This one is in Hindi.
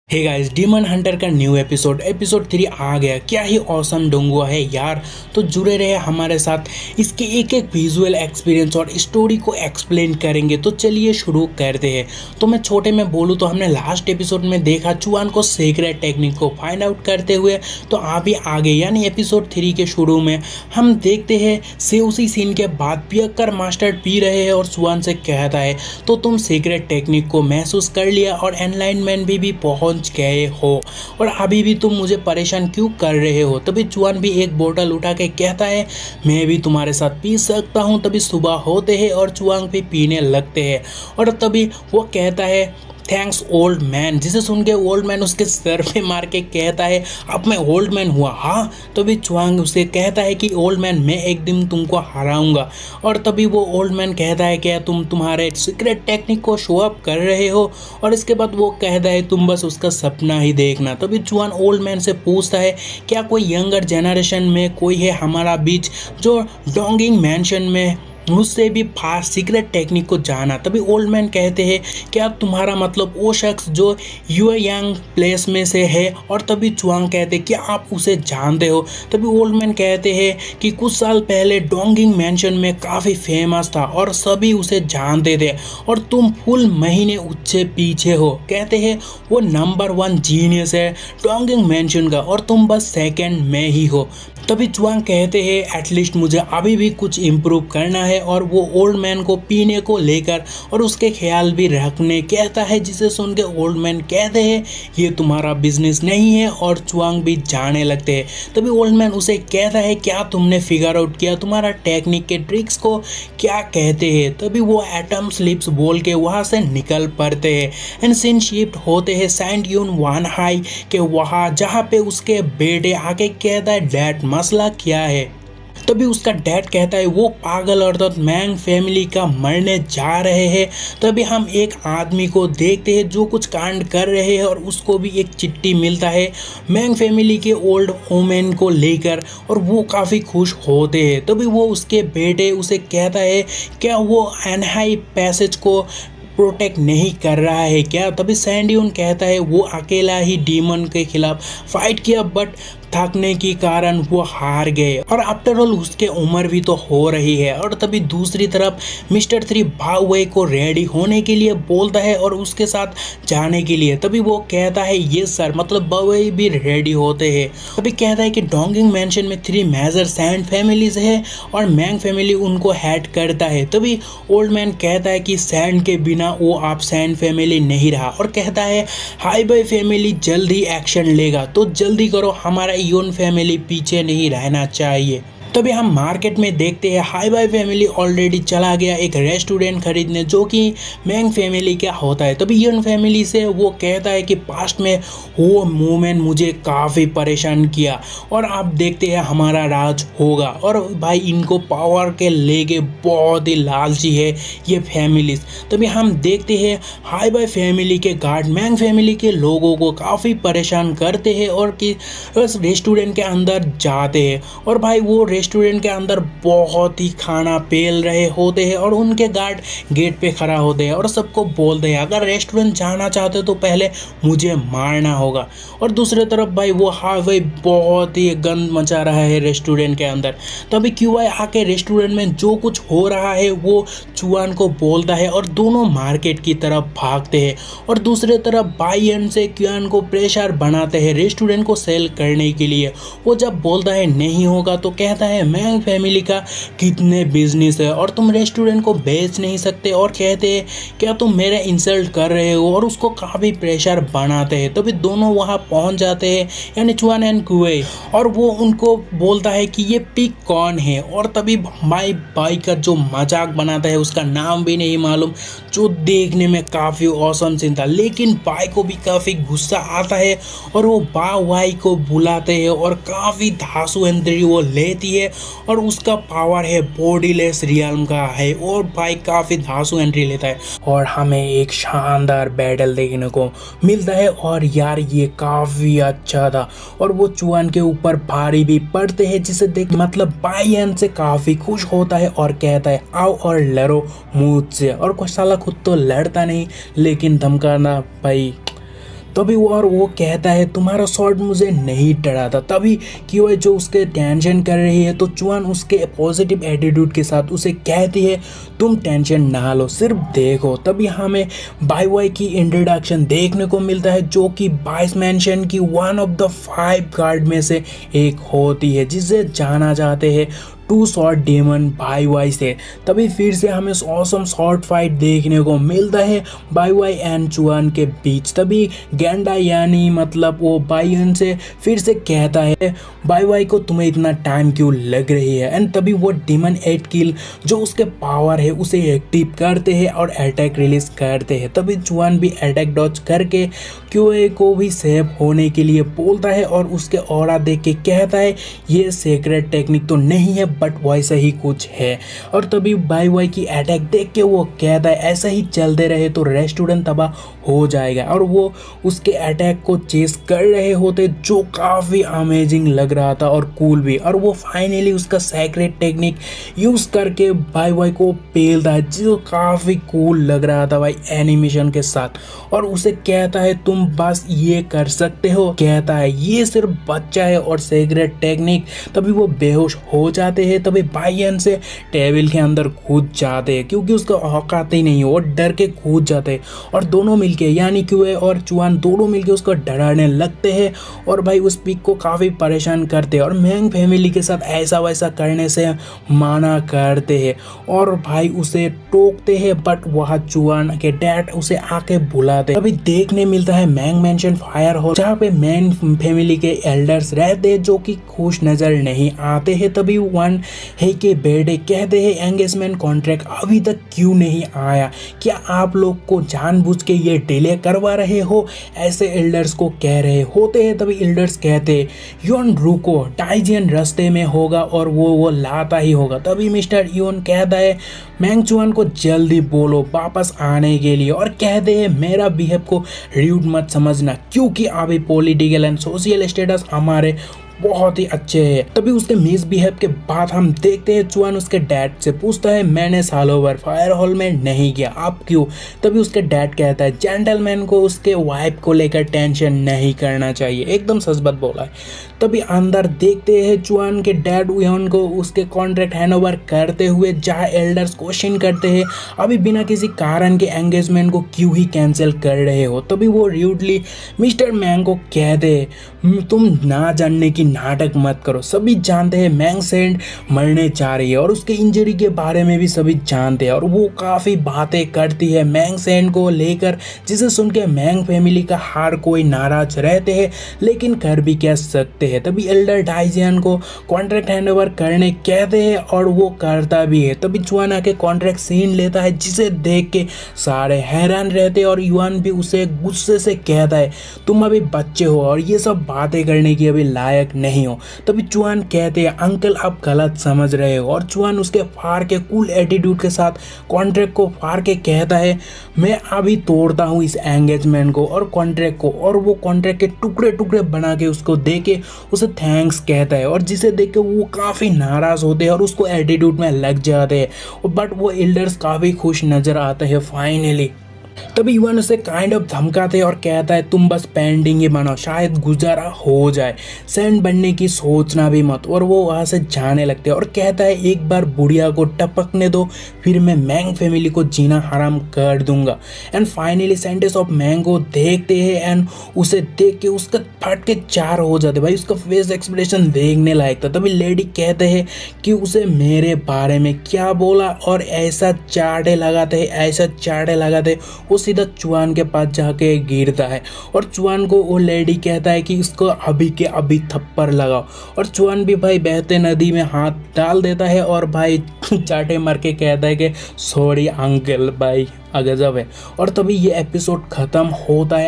हे गाइस, डीमन हंटर का न्यू एपिसोड 3 आ गया। क्या ही ऑसम डोंगुआ है यार। तो जुड़े रहे हमारे साथ, इसके एक एक विजुअल एक्सपीरियंस और स्टोरी को एक्सप्लेन करेंगे। तो चलिए शुरू करते हैं। तो मैं छोटे में बोलूँ तो हमने लास्ट एपिसोड में देखा चुआन को सीक्रेट टेक्निक को फाइंड आउट करते हुए। तो अभी आगे यानी एपिसोड 3 के शुरू में हम देखते हैं से उसी सीन के बाद पियक्कर मास्टर पी रहे हैं और चुआन से कहता है तो तुम सीक्रेट टेक्निक को महसूस कर लिया और एनलाइनमेंट भी पहुंच गए हो और अभी भी तुम मुझे परेशान क्यों कर रहे हो। तभी चुआन भी एक बोतल उठा के कहता है मैं भी तुम्हारे साथ पी सकता हूँ। तभी सुबह होते हैं और चुआंग भी पीने लगते हैं और तभी वो कहता है थैंक्स ओल्ड मैन, जिसे सुन के ओल्ड मैन उसके सर पे मार के कहता है अब मैं ओल्ड मैन हुआ। हाँ, तभी चुआंग उसे कहता है कि ओल्ड मैन मैं एक दिन तुमको हराऊंगा। और तभी वो ओल्ड मैन कहता है क्या तुम तुम्हारे सीक्रेट टेक्निक को शो अप कर रहे हो। और इसके बाद वो कहता है तुम बस उसका सपना ही देखना। तभी चुआन ओल्ड मैन से पूछता है क्या कोई यंगर जनरेशन में कोई है हमारा बीच जो डोंगिंग मैंशन में मुझसे भी फास्ट सीक्रेट टेक्निक को जाना। तभी ओल्ड मैन कहते हैं क्या तुम्हारा मतलब वो शख्स जो युयांग प्लेस में से है। और तभी चुआंग कहते हैं क्या आप उसे जानते हो। तभी ओल्ड मैन कहते हैं कि कुछ साल पहले डोंगिंग मैंशन में काफ़ी फेमस था और सभी उसे जानते थे और तुम फुल महीने उससे पीछे हो। कहते हैं वो नंबर 1 जीनियस है डोंगिंग मैंशन का और तुम बस सेकंड में ही हो। तभी चुआंग कहते हैं एटलीस्ट मुझे अभी भी कुछ इम्प्रूव करना है और वो ओल्ड मैन को पीने को लेकर और उसके ख्याल भी रखने कहता है, जिसे सुन के ओल्ड मैन कहते हैं ये तुम्हारा बिजनेस नहीं है और चुआंग भी जाने लगते हैं। तभी ओल्ड मैन उसे कहता है क्या तुमने फिगर आउट किया तुम्हारा टेक्निक के ट्रिक्स को क्या कहते हैं। तभी वो एटम स्लिप्स बोल के वहाँ से निकल पड़ते हैं एंड सीन शिफ्ट होते हैं सैंड यून वान हाई के वहाँ, जहाँ पे उसके बेटे आके कहता है डैड मसला क्या है। तभी उसका डैड कहता है वो पागल औरत मैंग फैमिली का मरने जा रहे हैं। तभी हम एक आदमी को देखते हैं जो कुछ कांड कर रहे हैं और उसको भी एक चिट्ठी मिलता है मैंग फैमिली के ओल्ड वोमेन को लेकर और वो काफ़ी खुश होते हैं। तभी वो उसके बेटे उसे कहता है क्या वो एनहाई पैसेज को प्रोटेक्ट नहीं कर रहा है क्या। तभी सैंडयून कहता है वो अकेला ही डीमन के खिलाफ फाइट किया बट थकने के कारण वो हार गए और आफ्टर ऑल उसके उम्र भी तो हो रही है। और तभी दूसरी तरफ मिस्टर 3 बावे को रेडी होने के लिए बोलता है और उसके साथ जाने के लिए। तभी वो कहता है ये सर, मतलब बावे भी रेडी होते हैं। तभी कहता है कि डोंगिंग मैंशन में 3 मेजर सैंड फैमिलीज है और मैंग फैमिली उनको हेड करता है। तभी ओल्ड मैन कहता है कि सैंड के बिना वो आप सैंड फैमिली नहीं रहा और कहता है हाई बाई फैमिली जल्द ही एक्शन लेगा तो जल्दी करो, हमारा यून फैमिली पीछे नहीं रहना चाहिए। तभी हम मार्केट में देखते हैं हाई बाई फैमिली ऑलरेडी चला गया एक रेस्टोरेंट खरीदने जो कि मैंग फैमिली का होता है। तभी यून फैमिली से वो कहता है कि पास्ट में वो मोमेंट मुझे काफ़ी परेशान किया और आप देखते हैं हमारा राज होगा। और भाई इनको पावर के लेके बहुत ही लालची है ये फैमिलीज। तभी हम देखते हैं हाई बाई फैमिली के गार्ड मैंग फैमिली के लोगों को काफ़ी परेशान करते हैं और कि उस रेस्टोरेंट के अंदर जाते हैं और भाई वो रेस्टोरेंट के अंदर बहुत ही खाना पेल रहे होते हैं और उनके गार्ड गेट पे खड़ा होते हैं और सबको बोलते हैं अगर रेस्टोरेंट जाना चाहते हो तो पहले मुझे मारना होगा। और दूसरी तरफ भाई वो हाईवे बहुत ही गंद मचा रहा है रेस्टोरेंट के अंदर। तभी क्यूआई आके रेस्टोरेंट में जो कुछ हो रहा है वो चुआन को बोलता है और दोनों मार्केट की तरफ भागते हैं। और दूसरी तरफ बाई एंड से क्यूआन को प्रेशर बनाते हैं रेस्टोरेंट को सेल करने के लिए। वो जब बोलता है नहीं होगा तो कहता है मैंग फैमिली का कितने बिजनेस है और तुम रेस्टोरेंट को बेच नहीं सकते और कहते हैं क्या तुम मेरे इंसल्ट कर रहे हो और उसको काफ़ी प्रेशर बनाते हैं। तभी दोनों वहाँ पहुँच जाते हैं यानी चुआन एंड क्यूआई और वो उनको बोलता है कि ये पिक कौन है। और तभी माई बाई का जो मजाक बनाता है उसका नाम भी नहीं मालूम, जो देखने में काफ़ी औसम सीन था। लेकिन बाई को भी काफ़ी गुस्सा आता है और वो बाई को बुलाते हैं और काफ़ी धांसू एंट्री वो लेती है और उसका पावर है बॉडीलेस रियल्म का है और भाई काफ़ी धांसू एंट्री लेता है और हमें एक शानदार बैटल देखने को मिलता है। और यार ये काफ़ी अच्छा था और वो चुआन के ऊपर भारी भी पड़ते हैं जिसे देख मतलब बायन से काफ़ी खुश होता है और कहता है आओ और लड़ो मुझसे। और कुछ साला खुद तो लड़ता नहीं लेकिन धमकाना भाई तभी वो कहता है तुम्हारा शॉट मुझे नहीं डरा था। तभी क्यों जो उसके टेंशन कर रही है तो चुआन उसके पॉजिटिव एटीट्यूड के साथ उसे कहती है तुम टेंशन ना लो, सिर्फ देखो। तभी हमें बाई वाई की इंट्रोडक्शन देखने को मिलता है जो कि वाइस मेंशन की वन ऑफ द 5 गार्ड में से एक होती है जिसे जाना जाते हैं टू शॉट डेमन बाई वाई से। तभी फिर से हमें ऑसम शॉर्ट फाइट देखने को मिलता है बाई वाई एंड चुआन के बीच। तभी गेंडा यानी मतलब वो बाईयन से फिर से कहता है बाई वाई को तुम्हें इतना टाइम क्यों लग रही है। एंड तभी वो डेमन 8 किल जो उसके पावर है उसे एक्टिव करते हैं और अटैक रिलीज करते हैं। तभी चुआन भी अटैक डॉज करके क्यूए को भी सेव होने के लिए बोलता है और उसके ऑरा देख के कहता है ये सीक्रेट टेक्निक तो नहीं है बट वैसा ही कुछ है। और तभी बाई वाई की अटैक देख के वो कहता है ऐसा ही चलते रहे तो रेस्टोरेंट तबाह हो जाएगा। और वो उसके अटैक को चेस कर रहे होते जो काफ़ी अमेजिंग लग रहा था और कूल भी। और वो फाइनली उसका सीक्रेट टेक्निक यूज़ करके बाई वाई को पेलता है जो काफ़ी कूल लग रहा था भाई एनिमेशन के साथ। और उसे कहता है तुम बस ये कर सकते हो, कहता है ये सिर्फ बच्चा है और सीक्रेट टेक्निक। तभी वो बेहोश हो जाते हैं। तभी बाईयन से टेबल के अंदर कूद जाते हैं क्योंकि उसका औकात ही नहीं है, वो डर के कूद जाते हैं। और दोनों मिलके यानी क्यूए और चुआन दोनों मिलके उसको डराने लगते हैं और भाई उस पिक को काफ़ी परेशान करते हैं और मैंग फैमिली के साथ ऐसा वैसा करने से माना करते हैं और भाई उसे टोकते हैं। बट वह चुआन के डैड उसे आके बुलाते। अभी देखने मिलता है मैंग मेंशन फायर हॉल जहाँ पे मैंग फैमिली के एल्डर्स रहते हैं जो कि खुश नजर नहीं आते हैं। तभी वन है के बेटे कहते हैं एंगेजमेंट कॉन्ट्रैक्ट अभी तक क्यों नहीं आया, क्या आप लोग को जानबूझ के ये डिले करवा रहे हो, ऐसे एल्डर्स को कह रहे होते हैं। तभी एल्डर्स कहते हैं योन रुको, टाइजियन रास्ते में होगा और वो लाता ही होगा। तभी मिस्टर योन कहता है मैंग चुआन को जल्दी बोलो वापस आने के लिए और कहते हैं मेरा बिहेव को र्यूड मत समझना क्योंकि अभी पॉलिटिकल एंड सोशल स्टेटस हमारे बहुत ही अच्छे हैं। तभी उसके मिसबिहेव के बाद हम देखते हैं चुआन उसके डैड से पूछता है मैंने सालों भर फायर हॉल में नहीं गया, आप क्यों। तभी उसके डैड कहता है जेंटलमैन को उसके वाइफ को लेकर टेंशन नहीं करना चाहिए, एकदम सच बात बोला है। तभी अंदर देखते हैं चुआन के डैड योन को उसके कॉन्ट्रैक्ट हैंडओवर करते हुए जहाँ एल्डर्स क्वेश्चन करते हैं अभी बिना किसी कारण के एंगेजमेंट को क्यों ही कैंसिल कर रहे हो। तभी वो र्यूडली मिस्टर मैंग को कहते हैं तुम ना जानने की नाटक मत करो, सभी जानते हैं मैंग सेंड मरने जा रही है और उसके इंजरी के बारे में भी सभी जानते हैं। और वो काफ़ी बातें करती है मैंग सेंड को लेकर जिसे सुन के मैंग फैमिली का हर कोई नाराज रहते हैं लेकिन कर भी क्या सकते हैं। तभी एल्डर टाइजियन को कॉन्ट्रैक्ट हैंडओवर करने कहते हैं और वो करता भी है। तभी चुआन आके कॉन्ट्रैक्ट सीन लेता है जिसे देख के सारे हैरान रहते हैं और युआन भी उसे गुस्से से कहता है तुम अभी बच्चे हो और ये सब बातें करने की अभी लायक नहीं हो। तभी चुआन कहते हैं अंकल आप गलत समझ रहे हो और चुआन उसके फाड़ के कूल एटीट्यूड के साथ कॉन्ट्रैक्ट को फाड़ के कहता है मैं अभी तोड़ता हूँ इस एंगेजमेंट को और कॉन्ट्रैक्ट को। और वो कॉन्ट्रैक्ट के टुकड़े टुकड़े बना के उसको दे के उसे थैंक्स कहता है और जिसे देख के वो काफ़ी नाराज़ होते हैं और उसको एटीट्यूड में लग जाते हैं। बट वो एल्डर्स काफ़ी खुश नज़र आते हैं फाइनली। तभी युवन उसे काइंड ऑफ धमकाते और कहता है तुम बस पेंडिंग ही बनाओ शायद गुजारा हो जाए, सेंड बनने की सोचना भी मत। और वो वहाँ से जाने लगते हैं और कहता है एक बार बुढ़िया को टपकने दो फिर मैं मैंग फैमिली को जीना हराम कर दूंगा। एंड फाइनली सेंटेंस ऑफ मैंग को देखते हैं एंड उसे देख के उसका फट के चार हो जाते भाई, उसका फेस एक्सप्रेशन देखने लायक था। तभी लेडी कहते हैं कि उसे मेरे बारे में क्या बोला और ऐसा चाटे लगाते वो सीधा चुआन के पास जाके गिरता है और चुआन को वो लेडी कहता है कि इसको अभी के अभी थप्पड़ लगाओ। और चुआन भी भाई बहते नदी में हाथ डाल देता है और भाई चाटे मार के कहता है कि सॉरी अंकल भाई गजब है। और तभी ये एपिसोड खत्म होता है।